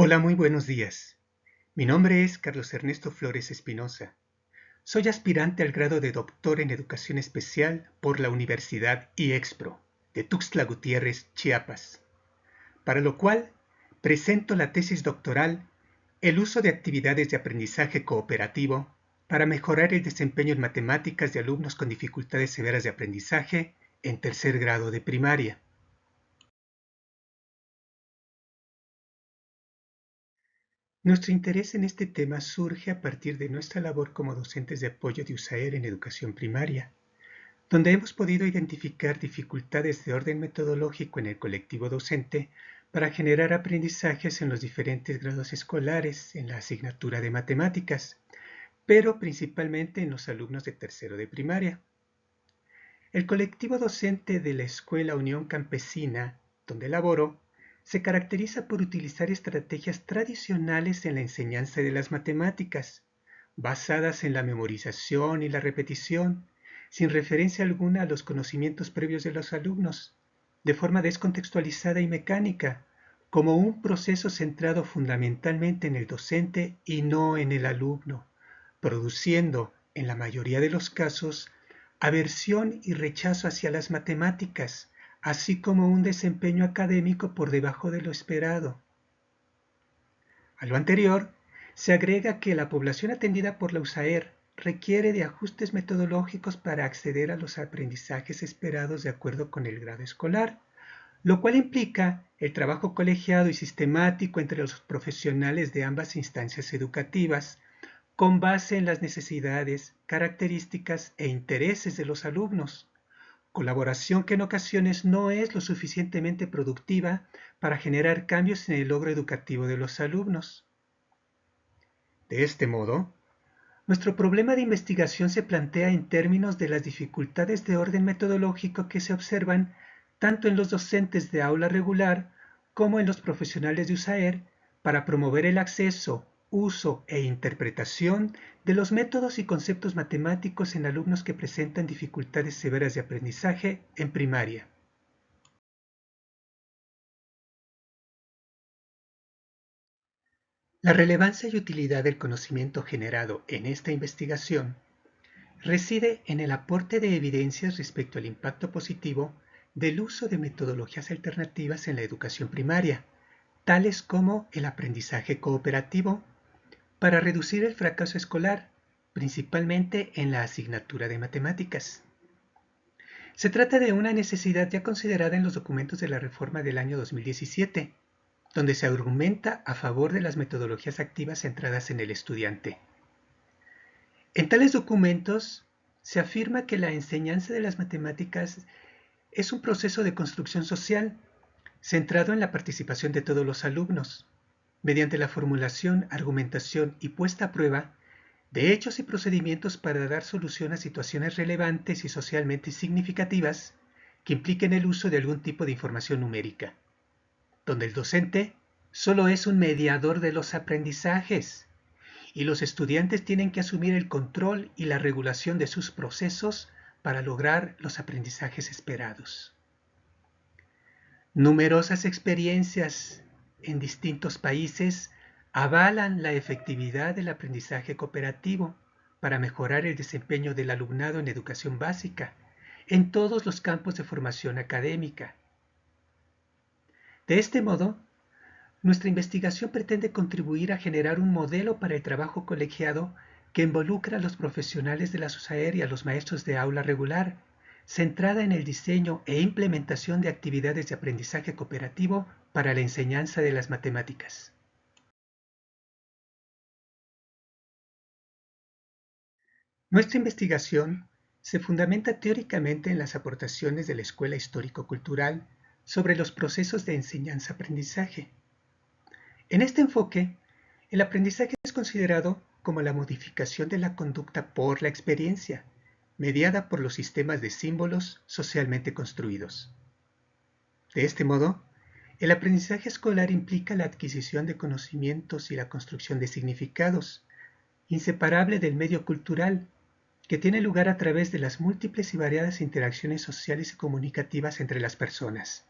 Hola, muy buenos días. Mi nombre es Carlos Ernesto Flores Espinosa. Soy aspirante al grado de doctor en Educación Especial por la Universidad IEXPRO de Tuxtla Gutiérrez, Chiapas, para lo cual presento la tesis doctoral El uso de actividades de aprendizaje cooperativo para mejorar el desempeño en matemáticas de alumnos con dificultades severas de aprendizaje en tercer grado de primaria. Nuestro interés en este tema surge a partir de nuestra labor como docentes de apoyo de USAER en educación primaria, donde hemos podido identificar dificultades de orden metodológico en el colectivo docente para generar aprendizajes en los diferentes grados escolares en la asignatura de matemáticas, pero principalmente en los alumnos de tercero de primaria. El colectivo docente de la Escuela Unión Campesina, donde laboro, se caracteriza por utilizar estrategias tradicionales en la enseñanza de las matemáticas, basadas en la memorización y la repetición, sin referencia alguna a los conocimientos previos de los alumnos, de forma descontextualizada y mecánica, como un proceso centrado fundamentalmente en el docente y no en el alumno, produciendo, en la mayoría de los casos, aversión y rechazo hacia las matemáticas, así como un desempeño académico por debajo de lo esperado. A lo anterior, se agrega que la población atendida por la USAER requiere de ajustes metodológicos para acceder a los aprendizajes esperados de acuerdo con el grado escolar, lo cual implica el trabajo colegiado y sistemático entre los profesionales de ambas instancias educativas, con base en las necesidades, características e intereses de los alumnos, colaboración que en ocasiones no es lo suficientemente productiva para generar cambios en el logro educativo de los alumnos. De este modo, nuestro problema de investigación se plantea en términos de las dificultades de orden metodológico que se observan tanto en los docentes de aula regular como en los profesionales de USAER para promover el acceso, uso e interpretación de los métodos y conceptos matemáticos en alumnos que presentan dificultades severas de aprendizaje en primaria. La relevancia y utilidad del conocimiento generado en esta investigación reside en el aporte de evidencias respecto al impacto positivo del uso de metodologías alternativas en la educación primaria, tales como el aprendizaje cooperativo, para reducir el fracaso escolar, principalmente en la asignatura de matemáticas. Se trata de una necesidad ya considerada en los documentos de la reforma del año 2017, donde se argumenta a favor de las metodologías activas centradas en el estudiante. En tales documentos se afirma que la enseñanza de las matemáticas es un proceso de construcción social centrado en la participación de todos los alumnos, mediante la formulación, argumentación y puesta a prueba de hechos y procedimientos para dar solución a situaciones relevantes y socialmente significativas que impliquen el uso de algún tipo de información numérica, donde el docente solo es un mediador de los aprendizajes y los estudiantes tienen que asumir el control y la regulación de sus procesos para lograr los aprendizajes esperados. Numerosas experiencias en distintos países avalan la efectividad del aprendizaje cooperativo para mejorar el desempeño del alumnado en educación básica en todos los campos de formación académica. De este modo, nuestra investigación pretende contribuir a generar un modelo para el trabajo colegiado que involucra a los profesionales de la USAER y a los maestros de aula regular, centrada en el diseño e implementación de actividades de aprendizaje cooperativo para la enseñanza de las matemáticas. Nuestra investigación se fundamenta teóricamente en las aportaciones de la escuela histórico-cultural sobre los procesos de enseñanza-aprendizaje. En este enfoque, el aprendizaje es considerado como la modificación de la conducta por la experiencia, mediada por los sistemas de símbolos socialmente construidos. De este modo, el aprendizaje escolar implica la adquisición de conocimientos y la construcción de significados, inseparable del medio cultural, que tiene lugar a través de las múltiples y variadas interacciones sociales y comunicativas entre las personas.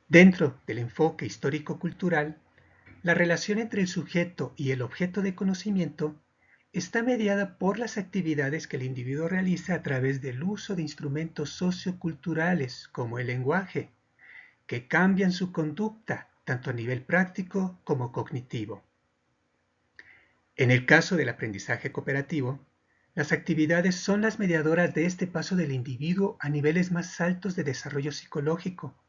Dentro del enfoque histórico-cultural, La relación entre el sujeto y el objeto de conocimiento está mediada por las actividades que el individuo realiza a través del uso de instrumentos socioculturales como el lenguaje, que cambian su conducta tanto a nivel práctico como cognitivo. En el caso del aprendizaje cooperativo, las actividades son las mediadoras de este paso del individuo a niveles más altos de desarrollo psicológico,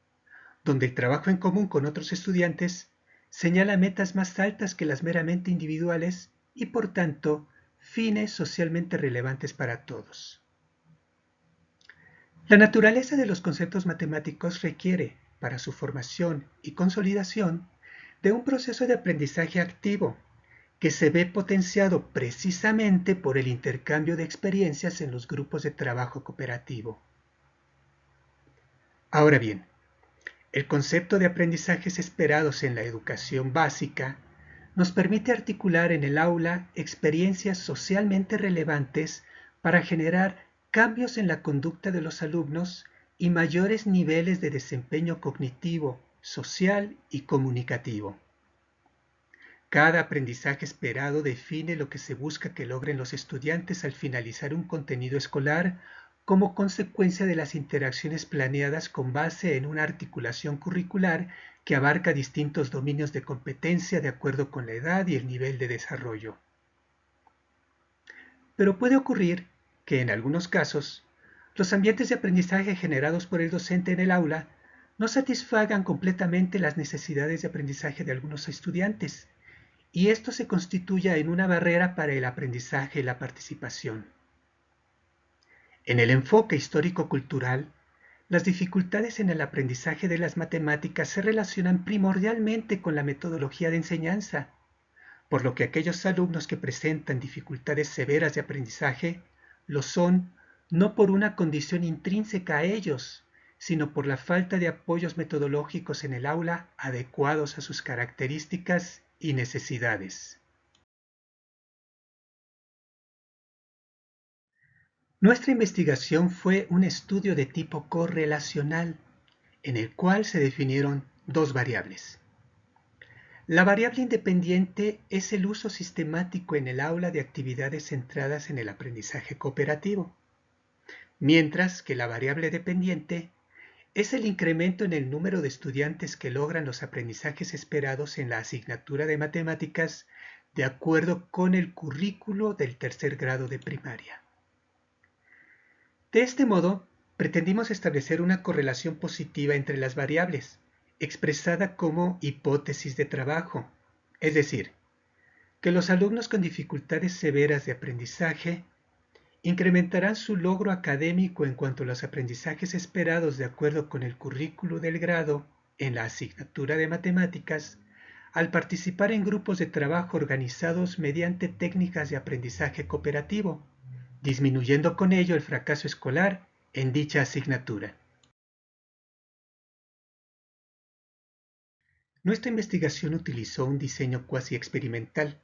donde el trabajo en común con otros estudiantes señala metas más altas que las meramente individuales y, por tanto, fines socialmente relevantes para todos. La naturaleza de los conceptos matemáticos requiere, para su formación y consolidación, de un proceso de aprendizaje activo, que se ve potenciado precisamente por el intercambio de experiencias en los grupos de trabajo cooperativo. Ahora bien, el concepto de aprendizajes esperados en la educación básica nos permite articular en el aula experiencias socialmente relevantes para generar cambios en la conducta de los alumnos y mayores niveles de desempeño cognitivo, social y comunicativo. Cada aprendizaje esperado define lo que se busca que logren los estudiantes al finalizar un contenido escolar como consecuencia de las interacciones planeadas con base en una articulación curricular que abarca distintos dominios de competencia de acuerdo con la edad y el nivel de desarrollo. Pero puede ocurrir que en algunos casos, los ambientes de aprendizaje generados por el docente en el aula no satisfagan completamente las necesidades de aprendizaje de algunos estudiantes, y esto se constituya en una barrera para el aprendizaje y la participación. En el enfoque histórico-cultural, las dificultades en el aprendizaje de las matemáticas se relacionan primordialmente con la metodología de enseñanza, por lo que aquellos alumnos que presentan dificultades severas de aprendizaje lo son no por una condición intrínseca a ellos, sino por la falta de apoyos metodológicos en el aula adecuados a sus características y necesidades. Nuestra investigación fue un estudio de tipo correlacional, en el cual se definieron dos variables. La variable independiente es el uso sistemático en el aula de actividades centradas en el aprendizaje cooperativo, mientras que la variable dependiente es el incremento en el número de estudiantes que logran los aprendizajes esperados en la asignatura de matemáticas de acuerdo con el currículo del tercer grado de primaria. De este modo, pretendimos establecer una correlación positiva entre las variables, expresada como hipótesis de trabajo, es decir, que los alumnos con dificultades severas de aprendizaje incrementarán su logro académico en cuanto a los aprendizajes esperados de acuerdo con el currículo del grado en la asignatura de matemáticas al participar en grupos de trabajo organizados mediante técnicas de aprendizaje cooperativo, disminuyendo con ello el fracaso escolar en dicha asignatura. Nuestra investigación utilizó un diseño cuasi experimental,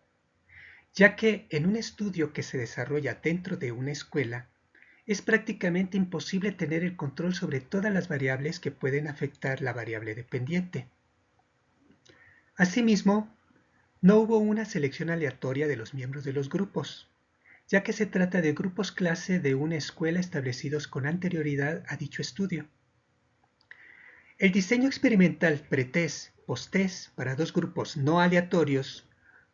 ya que en un estudio que se desarrolla dentro de una escuela, es prácticamente imposible tener el control sobre todas las variables que pueden afectar la variable dependiente. Asimismo, no hubo una selección aleatoria de los miembros de los grupos, ya que se trata de grupos clase de una escuela establecidos con anterioridad a dicho estudio. El diseño experimental pre-test, post-test para dos grupos no aleatorios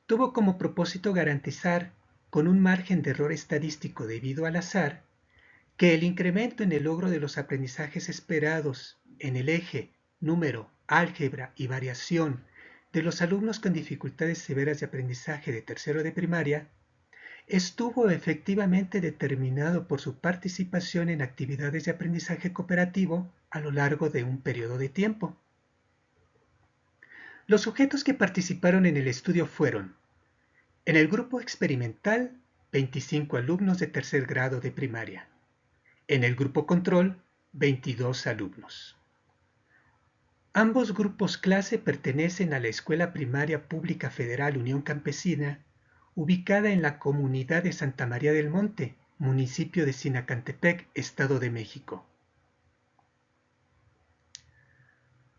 tuvo como propósito garantizar, con un margen de error estadístico debido al azar, que el incremento en el logro de los aprendizajes esperados en el eje, número, álgebra y variación de los alumnos con dificultades severas de aprendizaje de tercero de primaria estuvo efectivamente determinado por su participación en actividades de aprendizaje cooperativo a lo largo de un periodo de tiempo. Los sujetos que participaron en el estudio fueron, en el grupo experimental, 25 alumnos de tercer grado de primaria. En el grupo control, 22 alumnos. Ambos grupos clase pertenecen a la Escuela Primaria Pública Federal Unión Campesina, ubicada en la comunidad de Santa María del Monte, municipio de Sinacantepec, Estado de México.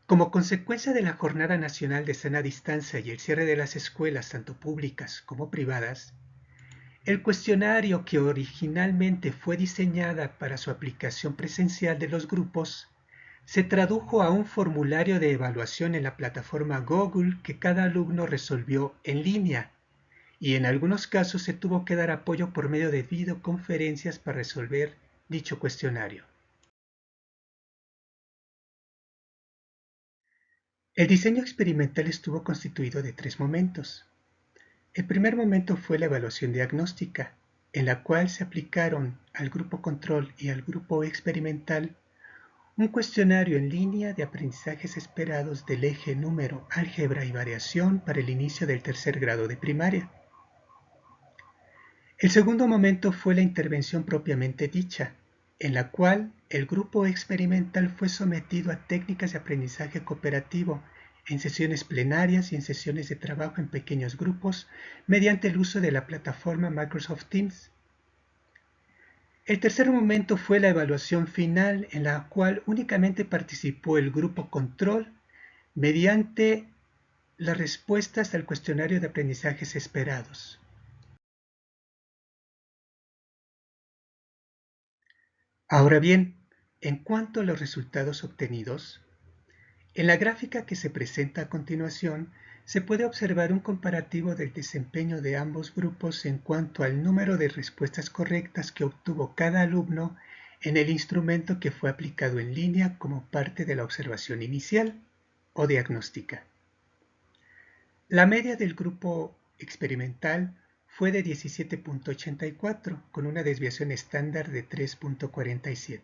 Como consecuencia de la Jornada Nacional de Sana Distancia y el cierre de las escuelas, tanto públicas como privadas, el cuestionario que originalmente fue diseñada para su aplicación presencial de los grupos se tradujo a un formulario de evaluación en la plataforma Google que cada alumno resolvió en línea, y en algunos casos se tuvo que dar apoyo por medio de videoconferencias para resolver dicho cuestionario. El diseño experimental estuvo constituido de 3 momentos. El primer momento fue la evaluación diagnóstica, en la cual se aplicaron al grupo control y al grupo experimental un cuestionario en línea de aprendizajes esperados del eje número, álgebra y variación para el inicio del tercer grado de primaria. El segundo momento fue la intervención propiamente dicha, en la cual el grupo experimental fue sometido a técnicas de aprendizaje cooperativo en sesiones plenarias y en sesiones de trabajo en pequeños grupos mediante el uso de la plataforma Microsoft Teams. El tercer momento fue la evaluación final, en la cual únicamente participó el grupo control mediante las respuestas al cuestionario de aprendizajes esperados. Ahora bien, en cuanto a los resultados obtenidos, en la gráfica que se presenta a continuación se puede observar un comparativo del desempeño de ambos grupos en cuanto al número de respuestas correctas que obtuvo cada alumno en el instrumento que fue aplicado en línea como parte de la observación inicial o diagnóstica. La media del grupo experimental fue de 17.84 con una desviación estándar de 3.47.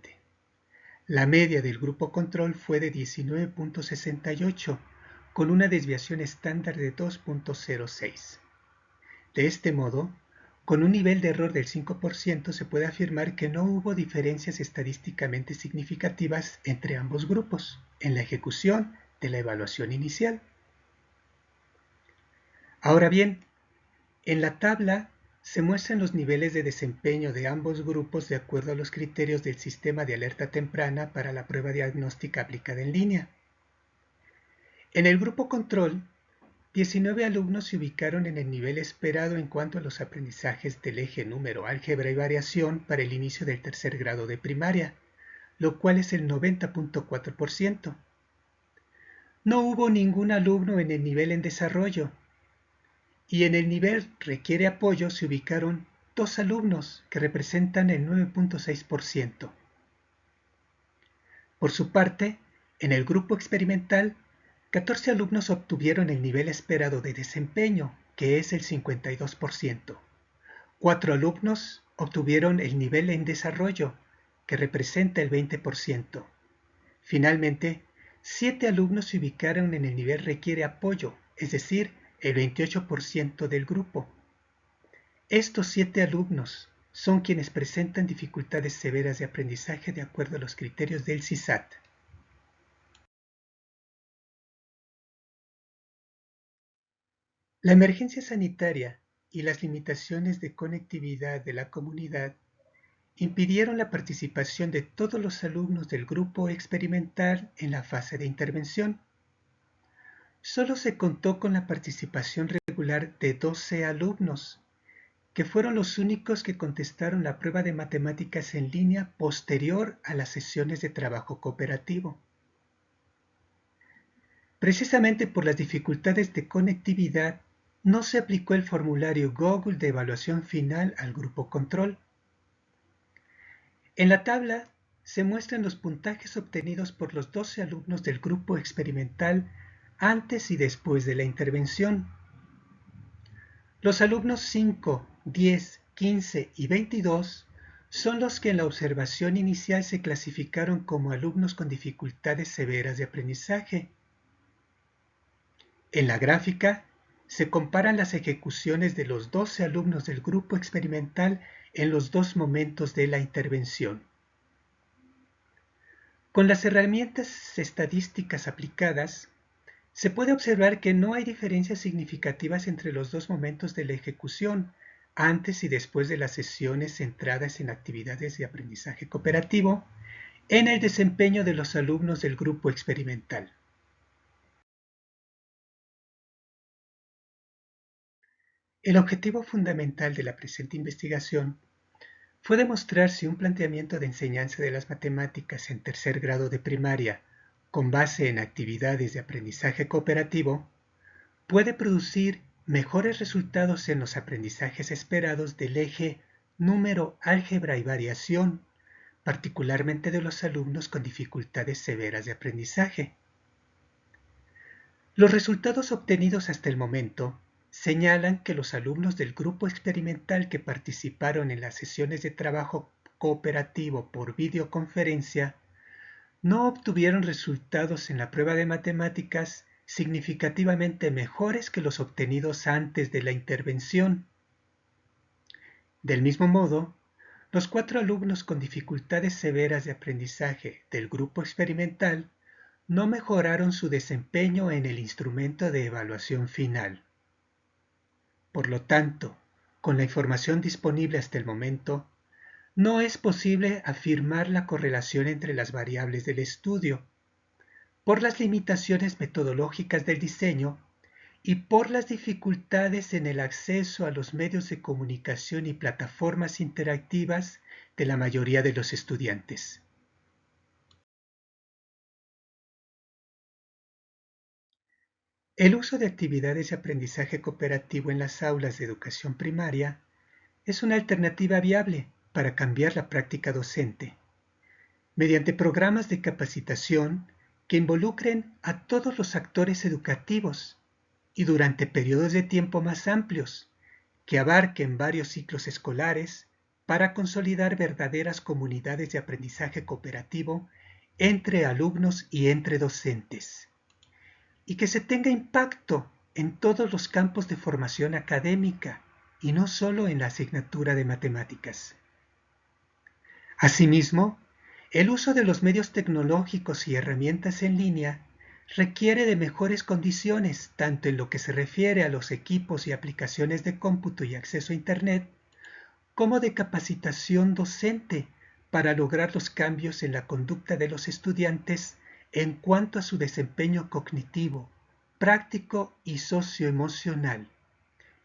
La media del grupo control fue de 19.68, con una desviación estándar de 2.06. De este modo, con un nivel de error del 5% se puede afirmar que no hubo diferencias estadísticamente significativas entre ambos grupos en la ejecución de la evaluación inicial. Ahora bien, en la tabla se muestran los niveles de desempeño de ambos grupos de acuerdo a los criterios del sistema de alerta temprana para la prueba diagnóstica aplicada en línea. En el grupo control, 19 alumnos se ubicaron en el nivel esperado en cuanto a los aprendizajes del eje número, álgebra y variación para el inicio del tercer grado de primaria, lo cual es el 90.4%. No hubo ningún alumno en el nivel en desarrollo, y en el nivel requiere apoyo se ubicaron 2 alumnos que representan el 9.6%. Por su parte, en el grupo experimental, 14 alumnos obtuvieron el nivel esperado de desempeño, que es el 52%. 4 alumnos obtuvieron el nivel en desarrollo, que representa el 20%. Finalmente, 7 alumnos se ubicaron en el nivel requiere apoyo, es decir, el 28% del grupo. Estos 7 alumnos son quienes presentan dificultades severas de aprendizaje de acuerdo a los criterios del CISAT. La emergencia sanitaria y las limitaciones de conectividad de la comunidad impidieron la participación de todos los alumnos del grupo experimental en la fase de intervención. Solo se contó con la participación regular de 12 alumnos, que fueron los únicos que contestaron la prueba de matemáticas en línea posterior a las sesiones de trabajo cooperativo. Precisamente por las dificultades de conectividad, no se aplicó el formulario Google de evaluación final al grupo control. En la tabla se muestran los puntajes obtenidos por los 12 alumnos del grupo experimental antes y después de la intervención. Los alumnos 5, 10, 15 y 22 son los que en la observación inicial se clasificaron como alumnos con dificultades severas de aprendizaje. En la gráfica se comparan las ejecuciones de los 12 alumnos del grupo experimental en los 2 momentos de la intervención. Con las herramientas estadísticas aplicadas, se puede observar que no hay diferencias significativas entre los 2 momentos de la ejecución, antes y después de las sesiones centradas en actividades de aprendizaje cooperativo, en el desempeño de los alumnos del grupo experimental. El objetivo fundamental de la presente investigación fue demostrar si un planteamiento de enseñanza de las matemáticas en tercer grado de primaria, con base en actividades de aprendizaje cooperativo, puede producir mejores resultados en los aprendizajes esperados del eje número, álgebra y variación, particularmente de los alumnos con dificultades severas de aprendizaje. Los resultados obtenidos hasta el momento señalan que los alumnos del grupo experimental que participaron en las sesiones de trabajo cooperativo por videoconferencia no obtuvieron resultados en la prueba de matemáticas significativamente mejores que los obtenidos antes de la intervención. Del mismo modo, los 4 alumnos con dificultades severas de aprendizaje del grupo experimental no mejoraron su desempeño en el instrumento de evaluación final. Por lo tanto, con la información disponible hasta el momento, no es posible afirmar la correlación entre las variables del estudio, por las limitaciones metodológicas del diseño y por las dificultades en el acceso a los medios de comunicación y plataformas interactivas de la mayoría de los estudiantes. El uso de actividades de aprendizaje cooperativo en las aulas de educación primaria es una alternativa viable para cambiar la práctica docente, mediante programas de capacitación que involucren a todos los actores educativos y durante periodos de tiempo más amplios, que abarquen varios ciclos escolares para consolidar verdaderas comunidades de aprendizaje cooperativo entre alumnos y entre docentes, y que se tenga impacto en todos los campos de formación académica y no solo en la asignatura de matemáticas. Asimismo, el uso de los medios tecnológicos y herramientas en línea requiere de mejores condiciones, tanto en lo que se refiere a los equipos y aplicaciones de cómputo y acceso a Internet, como de capacitación docente para lograr los cambios en la conducta de los estudiantes en cuanto a su desempeño cognitivo, práctico y socioemocional,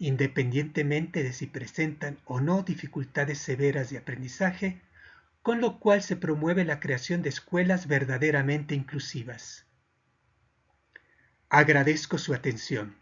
independientemente de si presentan o no dificultades severas de aprendizaje, con lo cual se promueve la creación de escuelas verdaderamente inclusivas. Agradezco su atención.